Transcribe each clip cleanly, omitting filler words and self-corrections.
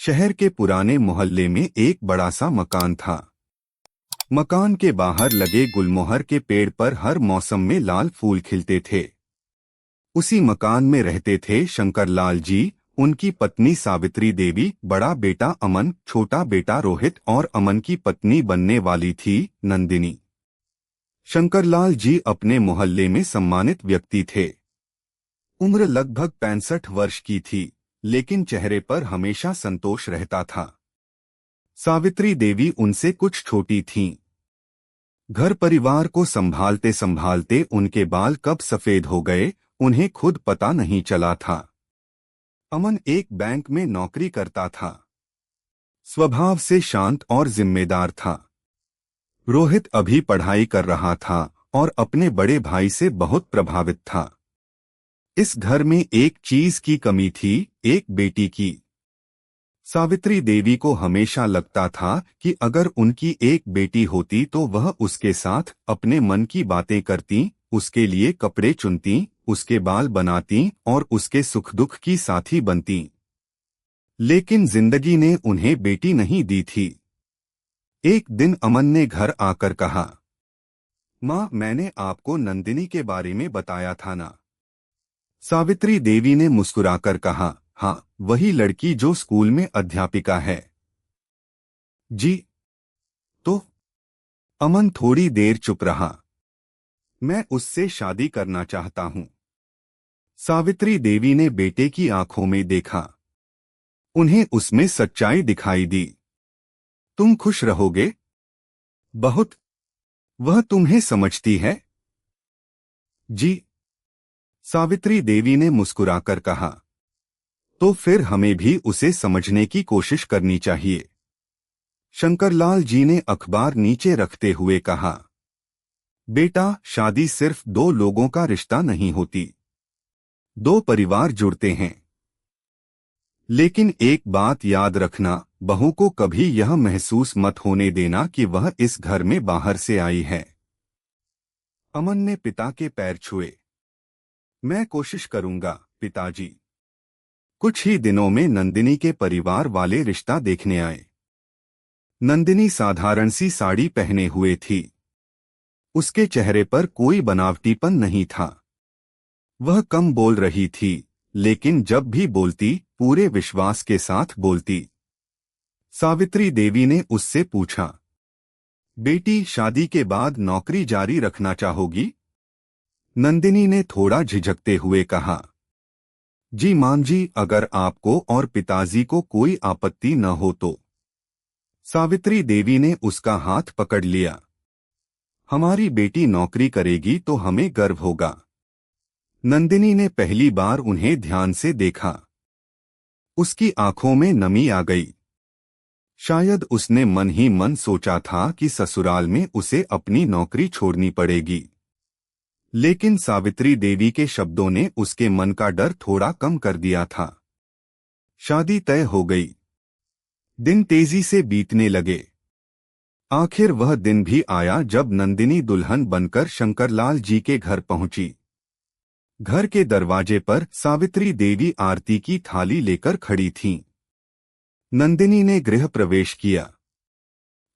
शहर के पुराने मोहल्ले में एक बड़ा सा मकान था। मकान के बाहर लगे गुलमोहर के पेड़ पर हर मौसम में लाल फूल खिलते थे। उसी मकान में रहते थे शंकरलाल जी, उनकी पत्नी सावित्री देवी, बड़ा बेटा अमन, छोटा बेटा रोहित और अमन की पत्नी बनने वाली थी नंदिनी। शंकरलाल जी अपने मोहल्ले में सम्मानित व्यक्ति थे। उम्र लगभग 65 वर्ष की थी, लेकिन चेहरे पर हमेशा संतोष रहता था। सावित्री देवी उनसे कुछ छोटी थीं। घर परिवार को संभालते संभालते उनके बाल कब सफेद हो गए, उन्हें खुद पता नहीं चला था। अमन एक बैंक में नौकरी करता था। स्वभाव से शांत और जिम्मेदार था। रोहित अभी पढ़ाई कर रहा था और अपने बड़े भाई से बहुत प्रभावित था। इस घर में एक चीज की कमी थी, एक बेटी की। सावित्री देवी को हमेशा लगता था कि अगर उनकी एक बेटी होती तो वह उसके साथ अपने मन की बातें करती, उसके लिए कपड़े चुनती, उसके बाल बनाती और उसके सुख दुख की साथी बनती। लेकिन जिंदगी ने उन्हें बेटी नहीं दी थी। एक दिन अमन ने घर आकर कहा, माँ, मैंने आपको नंदिनी के बारे में बताया था ना? सावित्री देवी ने मुस्कुराकर कहा, हाँ, वही लड़की जो स्कूल में अध्यापिका है। जी। तो? अमन थोड़ी देर चुप रहा। मैं उससे शादी करना चाहता हूँ। सावित्री देवी ने बेटे की आंखों में देखा। उन्हें उसमें सच्चाई दिखाई दी। तुम खुश रहोगे? बहुत। वह तुम्हें समझती है? जी। सावित्री देवी ने मुस्कुराकर कहा, तो फिर हमें भी उसे समझने की कोशिश करनी चाहिए। शंकरलाल जी ने अखबार नीचे रखते हुए कहा, बेटा, शादी सिर्फ दो लोगों का रिश्ता नहीं होती। दो परिवार जुड़ते हैं। लेकिन एक बात याद रखना, बहू को कभी यह महसूस मत होने देना कि वह इस घर में बाहर से आई है। अमन ने पिता के पैर छुए। मैं कोशिश करूंगा, पिताजी। कुछ ही दिनों में नंदिनी के परिवार वाले रिश्ता देखने आए। नंदिनी साधारण सी साड़ी पहने हुए थी। उसके चेहरे पर कोई बनावटीपन नहीं था। वह कम बोल रही थी, लेकिन जब भी बोलती पूरे विश्वास के साथ बोलती। सावित्री देवी ने उससे पूछा, बेटी, शादी के बाद नौकरी जारी रखना चाहोगी? नंदिनी ने थोड़ा झिझकते हुए कहा, जी मां जी, अगर आपको और पिताजी को कोई आपत्ति न हो तो। सावित्री देवी ने उसका हाथ पकड़ लिया। हमारी बेटी नौकरी करेगी तो हमें गर्व होगा। नंदिनी ने पहली बार उन्हें ध्यान से देखा। उसकी आंखों में नमी आ गई। शायद उसने मन ही मन सोचा था कि ससुराल में उसे अपनी नौकरी छोड़नी पड़ेगी। लेकिन सावित्री देवी के शब्दों ने उसके मन का डर थोड़ा कम कर दिया था। शादी तय हो गई। दिन तेजी से बीतने लगे। आखिर वह दिन भी आया जब नंदिनी दुल्हन बनकर शंकरलाल जी के घर पहुंची। घर के दरवाजे पर सावित्री देवी आरती की थाली लेकर खड़ी थीं। नंदिनी ने गृह प्रवेश किया।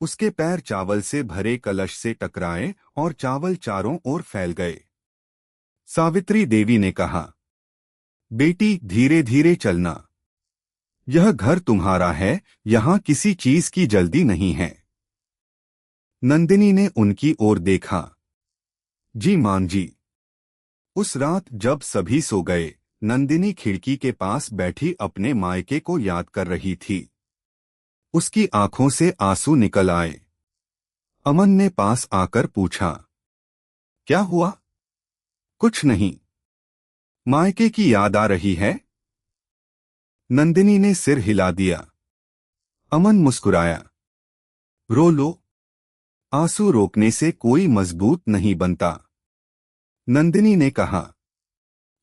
उसके पैर चावल से भरे कलश से टकराए और चावल चारों ओर फैल गए। सावित्री देवी ने कहा, बेटी, धीरे धीरे चलना। यह घर तुम्हारा है, यहां किसी चीज की जल्दी नहीं है। नंदिनी ने उनकी ओर देखा। जी मां जी। उस रात जब सभी सो गए, नंदिनी खिड़की के पास बैठी अपने मायके को याद कर रही थी। उसकी आंखों से आंसू निकल आए। अमन ने पास आकर पूछा, क्या हुआ? कुछ नहीं। मायके की याद आ रही है? नंदिनी ने सिर हिला दिया। अमन मुस्कुराया। रो लो। आंसू रोकने से कोई मजबूत नहीं बनता। नंदिनी ने कहा,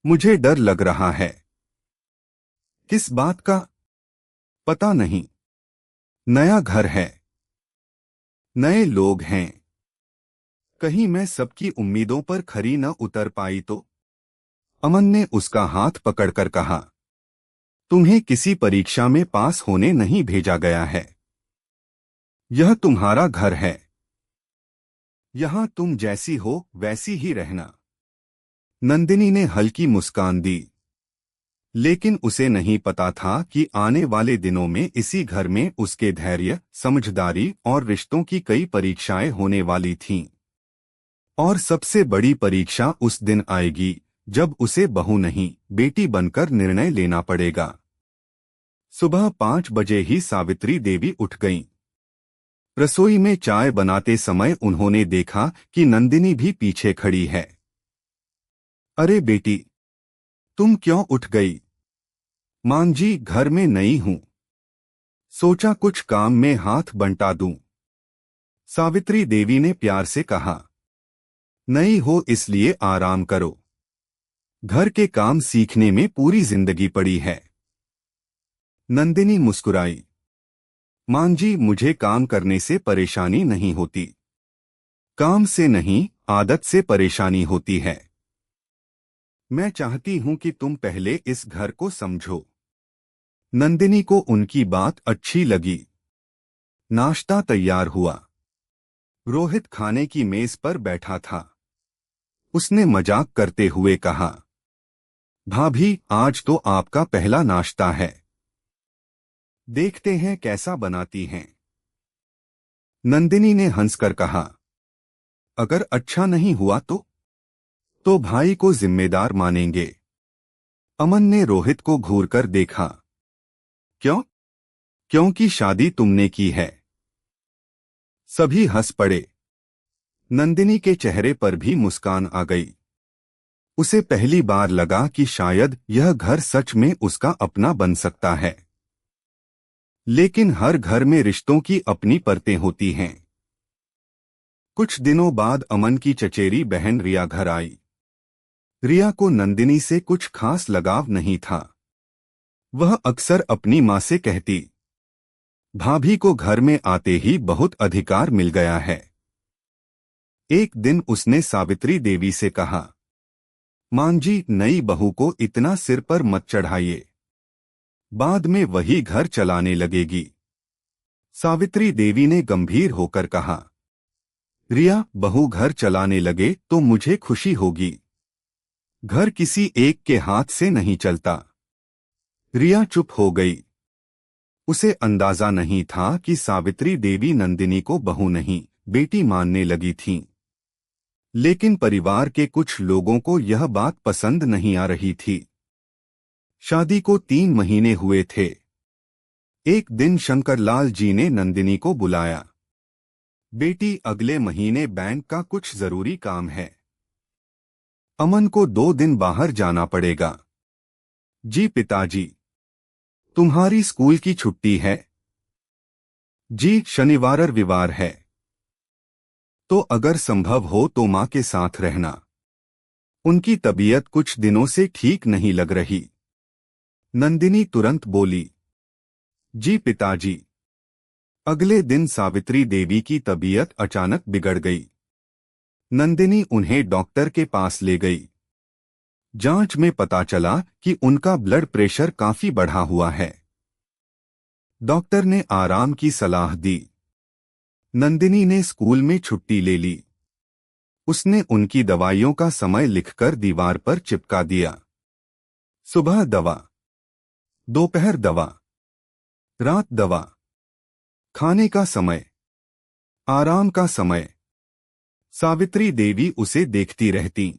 मुझे डर लग रहा है। किस बात का? पता नहीं। नया घर है, नए लोग हैं। कहीं मैं सबकी उम्मीदों पर खरी न उतर पाई तो? अमन ने उसका हाथ पकड़कर कहा, तुम्हें किसी परीक्षा में पास होने नहीं भेजा गया है। यह तुम्हारा घर है। यहां तुम जैसी हो वैसी ही रहना। नंदिनी ने हल्की मुस्कान दी, लेकिन उसे नहीं पता था कि आने वाले दिनों में इसी घर में उसके धैर्य, समझदारी और रिश्तों की कई परीक्षाएं होने वाली थीं। और सबसे बड़ी परीक्षा उस दिन आएगी जब उसे बहू नहीं, बेटी बनकर निर्णय लेना पड़ेगा। सुबह 5 बजे ही सावित्री देवी उठ गईं। रसोई में चाय बनाते समय उन्होंने देखा कि नंदिनी भी पीछे खड़ी है। अरे बेटी, तुम क्यों उठ गई? मां जी, घर में नई हूं, सोचा कुछ काम में हाथ बंटा दूं। सावित्री देवी ने प्यार से कहा। नई हो इसलिए आराम करो। घर के काम सीखने में पूरी जिंदगी पड़ी है। नंदिनी मुस्कुराई। मां जी, मुझे काम करने से परेशानी नहीं होती। काम से नहीं, आदत से परेशानी होती है। मैं चाहती हूं कि तुम पहले इस घर को समझो। नंदिनी को उनकी बात अच्छी लगी। नाश्ता तैयार हुआ। रोहित खाने की मेज पर बैठा था। उसने मजाक करते हुए कहा, भाभी, आज तो आपका पहला नाश्ता है। देखते हैं कैसा बनाती हैं। नंदिनी ने हंसकर कहा, अगर अच्छा नहीं हुआ तो भाई को जिम्मेदार मानेंगे। अमन ने रोहित को घूरकर देखा। क्यों? क्योंकि शादी तुमने की है। सभी हंस पड़े। नंदिनी के चेहरे पर भी मुस्कान आ गई। उसे पहली बार लगा कि शायद यह घर सच में उसका अपना बन सकता है। लेकिन हर घर में रिश्तों की अपनी परतें होती हैं। कुछ दिनों बाद अमन की चचेरी बहन रिया घर आई। रिया को नंदिनी से कुछ खास लगाव नहीं था। वह अक्सर अपनी मां से कहती, भाभी को घर में आते ही बहुत अधिकार मिल गया है। एक दिन उसने सावित्री देवी से कहा, मां जी, नई बहू को इतना सिर पर मत चढ़ाइए, बाद में वही घर चलाने लगेगी। सावित्री देवी ने गंभीर होकर कहा, रिया, बहू घर चलाने लगे तो मुझे खुशी होगी। घर किसी एक के हाथ से नहीं चलता। रिया चुप हो गई। उसे अंदाजा नहीं था कि सावित्री देवी नंदिनी को बहू नहीं, बेटी मानने लगी थीं। लेकिन परिवार के कुछ लोगों को यह बात पसंद नहीं आ रही थी। शादी को 3 महीने हुए थे। एक दिन शंकरलाल जी ने नंदिनी को बुलाया। बेटी, अगले महीने बैंक का कुछ जरूरी काम है। अमन को 2 दिन बाहर जाना पड़ेगा। जी पिताजी। तुम्हारी स्कूल की छुट्टी है? जी, शनिवार और रविवार है। तो अगर संभव हो तो मां के साथ रहना। उनकी तबीयत कुछ दिनों से ठीक नहीं लग रही। नंदिनी तुरंत बोली, जी पिताजी। अगले दिन सावित्री देवी की तबीयत अचानक बिगड़ गई। नंदिनी उन्हें डॉक्टर के पास ले गई। जांच में पता चला कि उनका ब्लड प्रेशर काफी बढ़ा हुआ है। डॉक्टर ने आराम की सलाह दी। नंदिनी ने स्कूल में छुट्टी ले ली। उसने उनकी दवाइयों का समय लिखकर दीवार पर चिपका दिया। सुबह दवा, दोपहर दवा, रात दवा, खाने का समय, आराम का समय। सावित्री देवी उसे देखती रहती।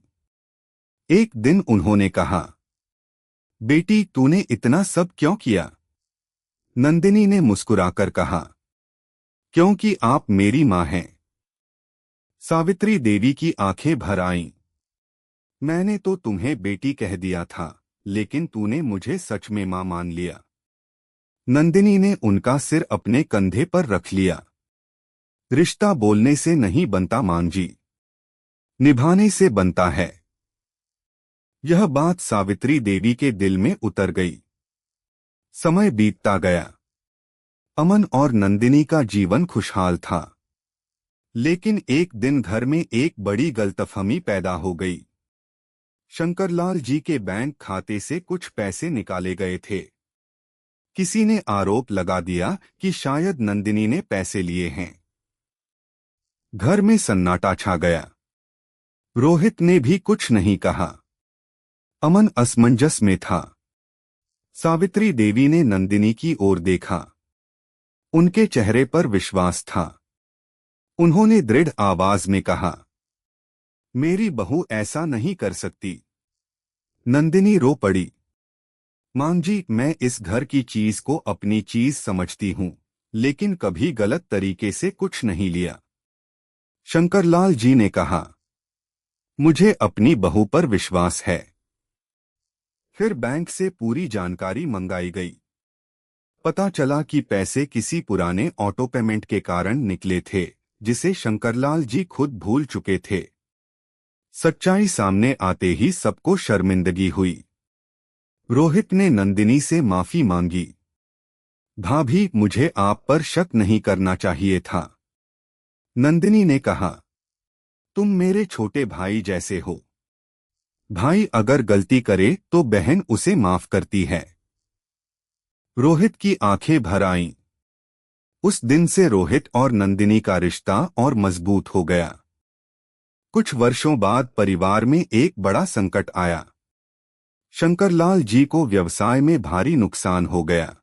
एक दिन उन्होंने कहा, बेटी, तूने इतना सब क्यों किया? नंदिनी ने मुस्कुराकर कहा, क्योंकि आप मेरी मां हैं। सावित्री देवी की आंखें भर आईं। मैंने तो तुम्हें बेटी कह दिया था, लेकिन तूने मुझे सच में मां मान लिया। नंदिनी ने उनका सिर अपने कंधे पर रख लिया। रिश्ता बोलने से नहीं बनता मां जी, निभाने से बनता है। यह बात सावित्री देवी के दिल में उतर गई। समय बीतता गया। अमन और नंदिनी का जीवन खुशहाल था। लेकिन एक दिन घर में एक बड़ी गलतफहमी पैदा हो गई। शंकरलाल जी के बैंक खाते से कुछ पैसे निकाले गए थे। किसी ने आरोप लगा दिया कि शायद नंदिनी ने पैसे लिए हैं। घर में सन्नाटा छा गया। रोहित ने भी कुछ नहीं कहा। अमन असमंजस में था। सावित्री देवी ने नंदिनी की ओर देखा। उनके चेहरे पर विश्वास था। उन्होंने दृढ़ आवाज में कहा, मेरी बहू ऐसा नहीं कर सकती। नंदिनी रो पड़ी। मां जी, मैं इस घर की चीज को अपनी चीज समझती हूं, लेकिन कभी गलत तरीके से कुछ नहीं लिया। शंकरलाल जी ने कहा, मुझे अपनी बहू पर विश्वास है। फिर बैंक से पूरी जानकारी मंगाई गई। पता चला कि पैसे किसी पुराने ऑटो पेमेंट के कारण निकले थे, जिसे शंकरलाल जी खुद भूल चुके थे। सच्चाई सामने आते ही सबको शर्मिंदगी हुई। रोहित ने नंदिनी से माफी मांगी। भाभी, मुझे आप पर शक नहीं करना चाहिए था। नंदिनी ने कहा, तुम मेरे छोटे भाई जैसे हो। भाई अगर गलती करे तो बहन उसे माफ करती है। रोहित की आंखें भर आईं। उस दिन से रोहित और नंदिनी का रिश्ता और मजबूत हो गया। कुछ वर्षों बाद परिवार में एक बड़ा संकट आया। शंकरलाल जी को व्यवसाय में भारी नुकसान हो गया।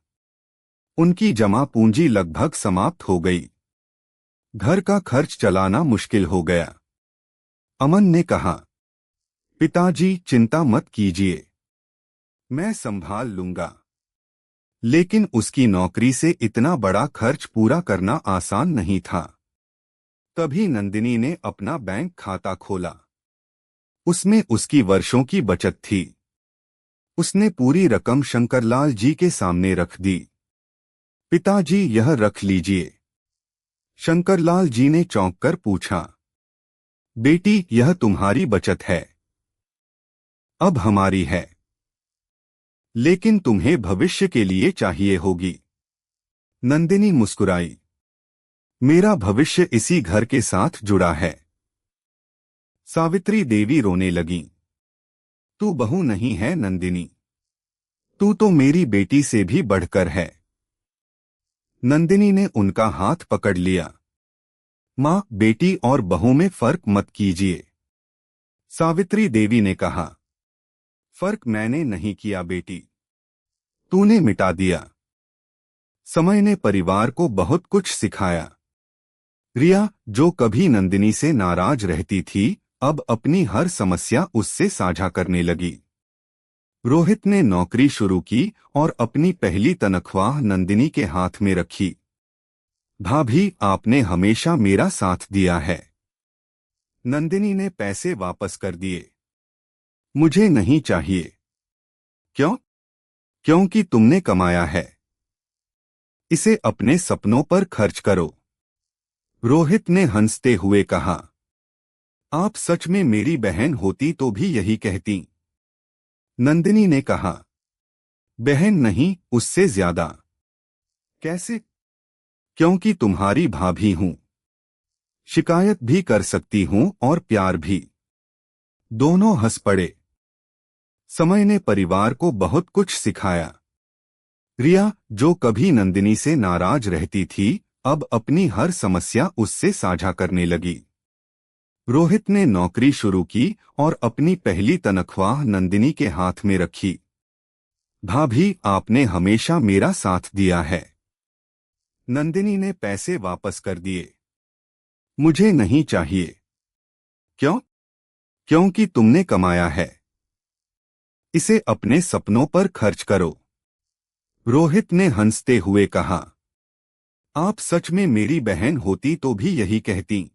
उनकी जमा पूंजी लगभग समाप्त हो गई। घर का खर्च चलाना मुश्किल हो गया। अमन ने कहा, पिताजी चिंता मत कीजिए, मैं संभाल लूंगा। लेकिन उसकी नौकरी से इतना बड़ा खर्च पूरा करना आसान नहीं था। तभी नंदिनी ने अपना बैंक खाता खोला। उसमें उसकी वर्षों की बचत थी। उसने पूरी रकम शंकरलाल जी के सामने रख दी। पिताजी, यह रख लीजिए। शंकरलाल जी ने चौंक कर पूछा, बेटी, यह तुम्हारी बचत है, अब हमारी है, लेकिन तुम्हें भविष्य के लिए चाहिए होगी। नंदिनी मुस्कुराई, मेरा भविष्य इसी घर के साथ जुड़ा है। सावित्री देवी रोने लगी, तू बहू नहीं है नंदिनी, तू तो मेरी बेटी से भी बढ़कर है। नंदिनी ने उनका हाथ पकड़ लिया। मां, बेटी और बहू में फर्क मत कीजिए। सावित्री देवी ने कहा, फर्क मैंने नहीं किया बेटी, तूने मिटा दिया। समय ने परिवार को बहुत कुछ सिखाया। रिया, जो कभी नंदिनी से नाराज रहती थी, अब अपनी हर समस्या उससे साझा करने लगी। रोहित ने नौकरी शुरू की और अपनी पहली तनख्वाह नंदिनी के हाथ में रखी। भाभी, आपने हमेशा मेरा साथ दिया है। नंदिनी ने पैसे वापस कर दिए। मुझे नहीं चाहिए। क्यों? क्योंकि तुमने कमाया है। इसे अपने सपनों पर खर्च करो। रोहित ने हंसते हुए कहा, आप सच में मेरी बहन होती तो भी यही कहती। नंदिनी ने कहा, बहन नहीं, उससे ज्यादा। कैसे? क्योंकि तुम्हारी भाभी हूं। शिकायत भी कर सकती हूं और प्यार भी। दोनों हंस पड़े। समय ने परिवार को बहुत कुछ सिखाया। रिया, जो कभी नंदिनी से नाराज रहती थी, अब अपनी हर समस्या उससे साझा करने लगी। रोहित ने नौकरी शुरू की और अपनी पहली तनख्वाह नंदिनी के हाथ में रखी। भाभी, आपने हमेशा मेरा साथ दिया है। नंदिनी ने पैसे वापस कर दिए। मुझे नहीं चाहिए। क्यों? क्योंकि तुमने कमाया है। इसे अपने सपनों पर खर्च करो। रोहित ने हंसते हुए कहा, आप सच में मेरी बहन होती तो भी यही कहती।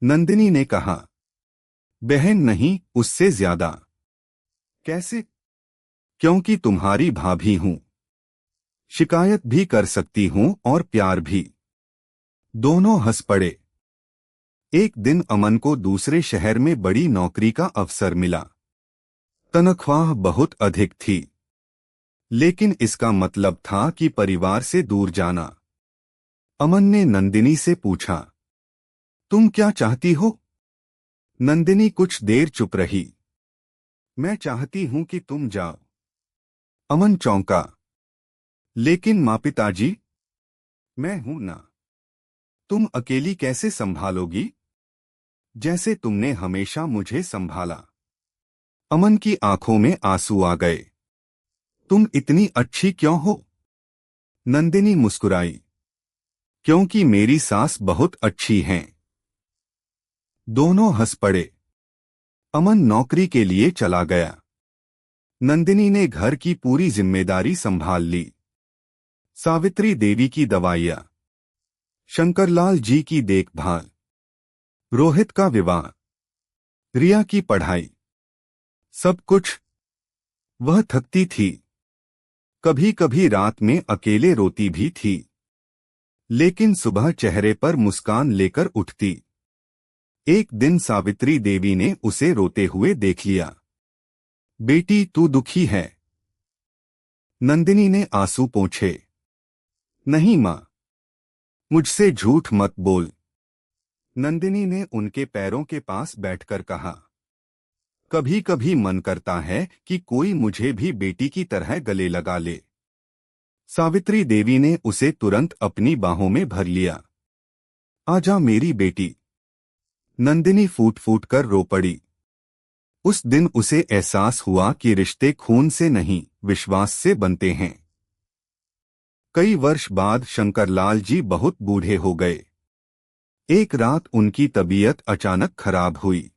नंदिनी ने कहा, बहन नहीं, उससे ज्यादा। कैसे? क्योंकि तुम्हारी भाभी हूं। शिकायत भी कर सकती हूं और प्यार भी। दोनों हंस पड़े। एक दिन अमन को दूसरे शहर में बड़ी नौकरी का अवसर मिला। तनख्वाह बहुत अधिक थी, लेकिन इसका मतलब था कि परिवार से दूर जाना। अमन ने नंदिनी से पूछा, तुम क्या चाहती हो? नंदिनी कुछ देर चुप रही। मैं चाहती हूं कि तुम जाओ। अमन चौंका, लेकिन माँ, पिताजी, मैं हूं ना। तुम अकेली कैसे संभालोगी, जैसे तुमने हमेशा मुझे संभाला। अमन की आंखों में आंसू आ गए। तुम इतनी अच्छी क्यों हो? नंदिनी मुस्कुराई। क्योंकि मेरी सास बहुत अच्छी हैं। दोनों हंस पड़े। अमन नौकरी के लिए चला गया। नंदिनी ने घर की पूरी जिम्मेदारी संभाल ली। सावित्री देवी की दवाइयाँ, शंकरलाल जी की देखभाल, रोहित का विवाह, रिया की पढ़ाई, सब कुछ। वह थकती थी। कभी कभी रात में अकेले रोती भी थी, लेकिन सुबह चेहरे पर मुस्कान लेकर उठती। एक दिन सावित्री देवी ने उसे रोते हुए देख लिया। बेटी, तू दुखी है? नंदिनी ने आंसू पोंछे। नहीं माँ, मुझसे झूठ मत बोल। नंदिनी ने उनके पैरों के पास बैठकर कहा। कभी कभी मन करता है कि कोई मुझे भी बेटी की तरह गले लगा ले। सावित्री देवी ने उसे तुरंत अपनी बाहों में भर लिया। आजा मेरी बेटी। नंदिनी फूट फूट कर रो पड़ी। उस दिन उसे एहसास हुआ कि रिश्ते खून से नहीं, विश्वास से बनते हैं। कई वर्ष बाद शंकरलाल जी बहुत बूढ़े हो गए। एक रात उनकी तबीयत अचानक खराब हुई।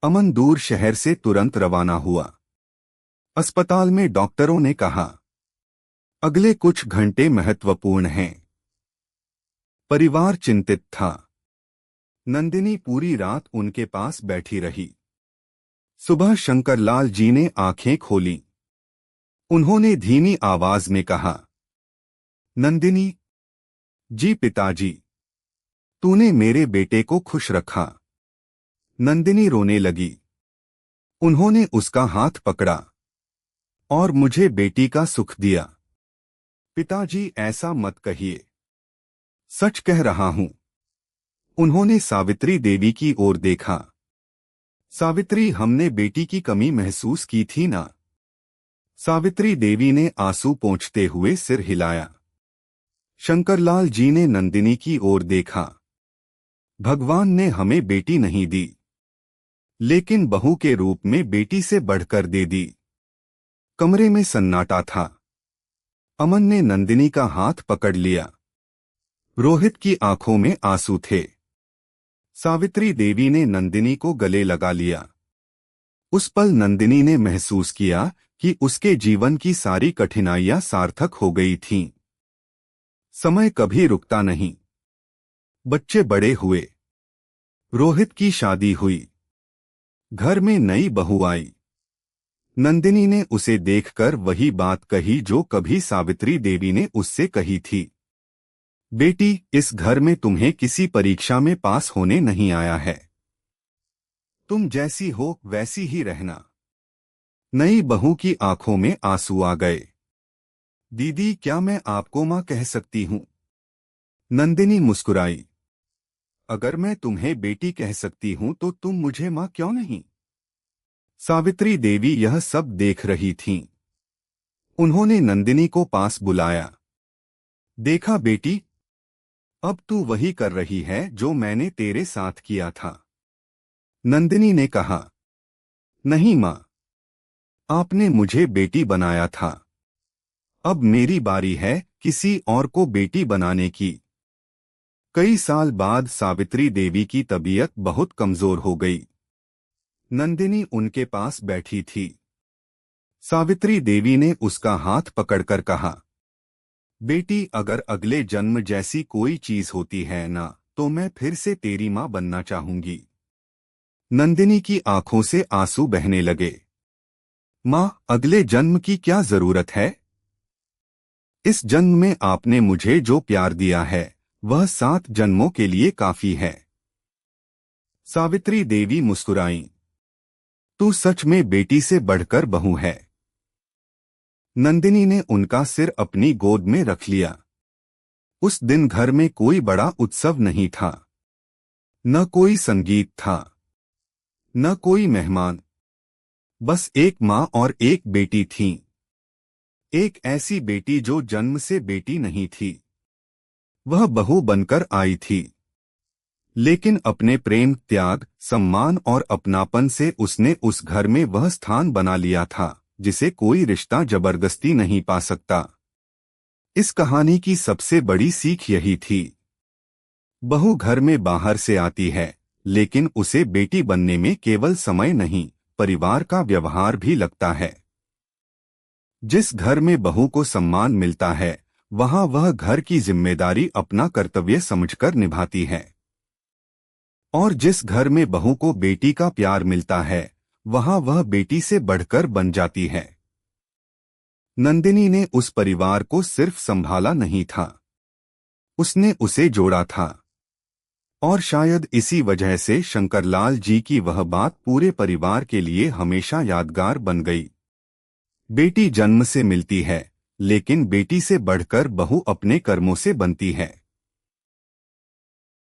अमन दूर शहर से तुरंत रवाना हुआ। अस्पताल में डॉक्टरों ने कहा, अगले कुछ घंटे महत्वपूर्ण हैं। परिवार चिंतित था। नंदिनी पूरी रात उनके पास बैठी रही। सुबह शंकरलाल जी ने आंखें खोलीं। उन्होंने धीमी आवाज में कहा, नंदिनी। जी पिताजी। तूने मेरे बेटे को खुश रखा। नंदिनी रोने लगी। उन्होंने उसका हाथ पकड़ा और मुझे बेटी का सुख दिया। पिताजी, ऐसा मत कहिए। सच कह रहा हूं। उन्होंने सावित्री देवी की ओर देखा। सावित्री, हमने बेटी की कमी महसूस की थी ना? सावित्री देवी ने आंसू पोंछते हुए सिर हिलाया। शंकरलाल जी ने नंदिनी की ओर देखा। भगवान ने हमें बेटी नहीं दी, लेकिन बहू के रूप में बेटी से बढ़कर दे दी। कमरे में सन्नाटा था। अमन ने नंदिनी का हाथ पकड़ लिया। रोहित की आंखों में आंसू थे। सावित्री देवी ने नंदिनी को गले लगा लिया। उस पल नंदिनी ने महसूस किया कि उसके जीवन की सारी कठिनाइयां सार्थक हो गई थीं। समय कभी रुकता नहीं। बच्चे बड़े हुए। रोहित की शादी हुई। घर में नई बहू आई। नंदिनी ने उसे देखकर वही बात कही जो कभी सावित्री देवी ने उससे कही थी। बेटी, इस घर में तुम्हें किसी परीक्षा में पास होने नहीं आया है। तुम जैसी हो वैसी ही रहना। नई बहू की आंखों में आंसू आ गए। दीदी, क्या मैं आपको मां कह सकती हूं? नंदिनी मुस्कुराई। अगर मैं तुम्हें बेटी कह सकती हूं तो तुम मुझे मां क्यों नहीं? सावित्री देवी यह सब देख रही थीं। उन्होंने नंदिनी को पास बुलाया। देखा बेटी, अब तू वही कर रही है जो मैंने तेरे साथ किया था। नंदिनी ने कहा, नहीं मां, आपने मुझे बेटी बनाया था। अब मेरी बारी है किसी और को बेटी बनाने की। कई साल बाद सावित्री देवी की तबीयत बहुत कमजोर हो गई। नंदिनी उनके पास बैठी थी। सावित्री देवी ने उसका हाथ पकड़कर कहा, बेटी, अगर अगले जन्म जैसी कोई चीज होती है ना, तो मैं फिर से तेरी मां बनना चाहूंगी। नंदिनी की आंखों से आंसू बहने लगे। मां, अगले जन्म की क्या जरूरत है? इस जन्म में आपने मुझे जो प्यार दिया है वह 7 जन्मों के लिए काफी है। सावित्री देवी मुस्कुराईं। तू सच में बेटी से बढ़कर बहू है। नंदिनी ने उनका सिर अपनी गोद में रख लिया। उस दिन घर में कोई बड़ा उत्सव नहीं था। न कोई संगीत था, न कोई मेहमान। बस एक माँ और एक बेटी थीं। एक ऐसी बेटी जो जन्म से बेटी नहीं थी। वह बहू बनकर आई थी, लेकिन अपने प्रेम, त्याग, सम्मान और अपनापन से उसने उस घर में वह स्थान बना लिया था जिसे कोई रिश्ता जबरदस्ती नहीं पा सकता। इस कहानी की सबसे बड़ी सीख यही थी। बहू घर में बाहर से आती है, लेकिन उसे बेटी बनने में केवल समय नहीं, परिवार का व्यवहार भी लगता है। जिस घर में बहू को सम्मान मिलता है, वहां वह घर की जिम्मेदारी अपना कर्तव्य समझकर निभाती है। और जिस घर में बहू को बेटी का प्यार मिलता है, वहां वह बेटी से बढ़कर बन जाती है। नंदिनी ने उस परिवार को सिर्फ संभाला नहीं था, उसने उसे जोड़ा था। और शायद इसी वजह से शंकरलाल जी की वह बात पूरे परिवार के लिए हमेशा यादगार बन गई। बेटी जन्म से मिलती है, लेकिन बेटी से बढ़कर बहू अपने कर्मों से बनती है।